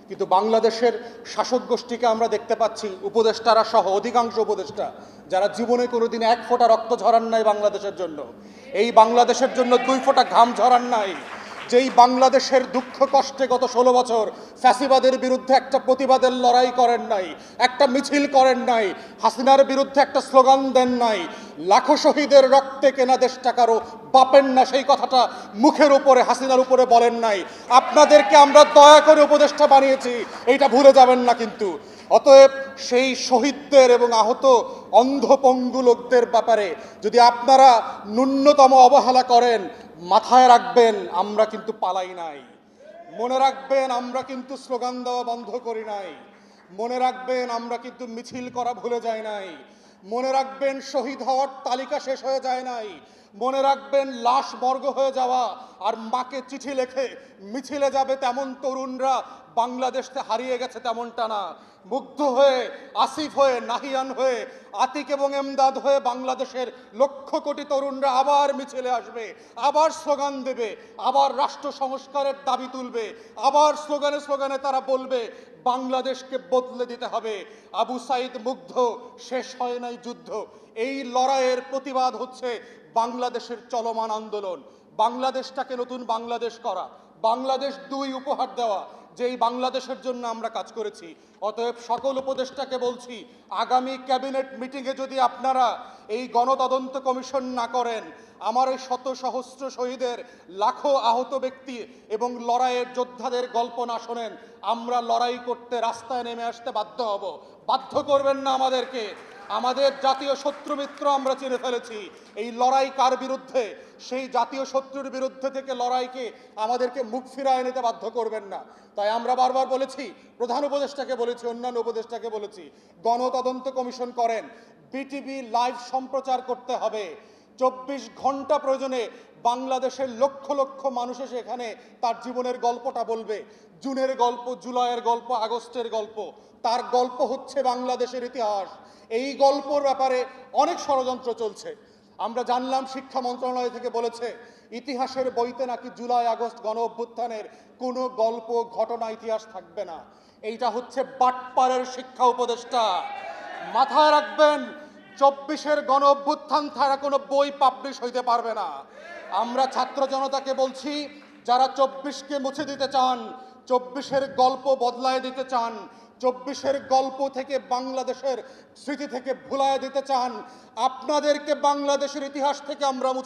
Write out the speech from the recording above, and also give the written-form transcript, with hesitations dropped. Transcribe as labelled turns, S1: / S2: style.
S1: কিন্তু বাংলাদেশের শাসক গোষ্ঠীকে আমরা দেখতে পাচ্ছি, উপদেষ্টারা সহ অধিকাংশ উপদেষ্টা যারা জীবনে কোনোদিন এক ফোঁটা রক্ত ঝরান নাই বাংলাদেশের জন্য, এই বাংলাদেশের জন্য 2 ফোঁটা ঘাম ঝরান নাই, যেই বাংলাদেশের দুঃখ কষ্টে গত 16 বছর ফ্যাসিবাদের বিরুদ্ধে একটা প্রতিবাদের লড়াই করেন নাই, একটা মিছিল করেন নাই, হাসিনার বিরুদ্ধে একটা স্লোগান দেন নাই, লাখো শহীদের রক্তে কেনা দেশটা কারো বাপের না, সেই কথাটা মুখের উপরে হাসিনার উপরে বলেন নাই। আপনাদেরকে আমরা দয়া করে উপদেষ্টা বানিয়েছি, এইটা ভুলে যাবেন না কিন্তু। অতএব সেই শহীদদের এবং আহত অন্ধপঙ্গু লোকদের ব্যাপারে যদি আপনারা ন্যূনতম অবহেলা করেন, মাথায় রাখবেন আমরা কিন্তু পালাই নাই। মনে রাখবেন আমরা কিন্তু স্লোগান দেওয়া বন্ধ করি নাই। মনে রাখবেন আমরা কিন্তু মিছিল করা ভুলে যাই নাই। মনে রাখবেন শহীদ হওয়ার তালিকা শেষ হয়ে যায় নাই। মনে রাখবেন লাশ মর্গ হয়ে যাওয়া আর মাকে চিঠি লেখে মিছিলে যাবে তেমন তরুণরা বাংলাদেশকে হারিয়ে গেছে তেমনটা না। মুগ্ধ হয়ে, আসিফ হয়ে, নাহিয়ান হয়ে, আতিক এবং এমদাদ হয়ে বাংলাদেশের লক্ষ কোটি তরুণরা আবার মিছিলে আসবে, আবার স্লোগান দেবে, আবার রাষ্ট্র সংস্কারের দাবি তুলবে, আবার স্লোগানে স্লোগানে তারা বলবে বাংলাদেশকে বদলে দিতে হবে। আবু সাইদ মুগ্ধ, শেষ হয় নাই যুদ্ধ, এই লড়াইয়ের প্রতিবাদ হচ্ছে বাংলাদেশের চলমান আন্দোলন। বাংলাদেশটাকে নতুন বাংলাদেশ করা, বাংলাদেশ 2 উপহার দেওয়া, যেই বাংলাদেশের জন্য আমরা কাজ করেছি। অতএব সকল উপদেষ্টাকে বলছি, আগামী ক্যাবিনেট মিটিংয়ে যদি আপনারা এই গণতদন্ত কমিশন না করেন, আমার এই শত সহস্র শহীদের, লাখো আহত ব্যক্তি এবং লড়াইয়ের যোদ্ধাদের গল্প না শোনেন, আমরা লড়াই করতে রাস্তায় নেমে আসতে বাধ্য হব। বাধ্য করবেন না আমাদেরকে। আমাদের জাতীয় শত্রু মিত্র আমরা চিনে ফেলেছি। এই লড়াই কার বিরুদ্ধে? সেই জাতীয় শত্রুর বিরুদ্ধে থেকে লড়াইকে আমাদেরকে মুখ ফিরায় নিতে বাধ্য করবেন না। তাই আমরা বারবার বলেছি, প্রধান উপদেষ্টাকে বলেছি, অন্যান্য উপদেষ্টাকে বলেছি, গণতদন্ত কমিশন করেন, বিটিভি লাইভ সম্প্রচার করতে হবে। 24 ঘন্টা প্রয়োজনে বাংলাদেশের লক্ষ লক্ষ মানুষ এসে এখানে তার জীবনের গল্পটা বলবে। জুনের গল্প, জুলাইয়ের গল্প, আগস্টের গল্প, তার গল্প হচ্ছে বাংলাদেশের ইতিহাস। এই গল্পর ব্যাপারে অনেক ষড়যন্ত্র চলছে। আমরা জানলাম শিক্ষা মন্ত্রণালয় থেকে বলেছে ইতিহাসের বইতে নাকি জুলাই আগস্ট গণ অভ্যুত্থানের কোনো গল্প, ঘটনা, ইতিহাস থাকবে না। এইটা হচ্ছে বাটপাড়ের শিক্ষা উপদেষ্টা। মাথায় রাখবেন, 24-এর গণ অভ্যুত্থান ছাড়া কোনো বই পাবলিশ হইতে পারবে না। আমরা ছাত্র জনতাকে বলছি, যারা 24-কে মুছে দিতে চান, 24-এর গল্প বদলায় দিতে চান, 24-এর গল্প থেকে বাংলাদেশের স্মৃতি থেকে ভুলায় দিতে চান, আপনাদেরকে বাংলাদেশের ইতিহাস থেকে আমরা মুছে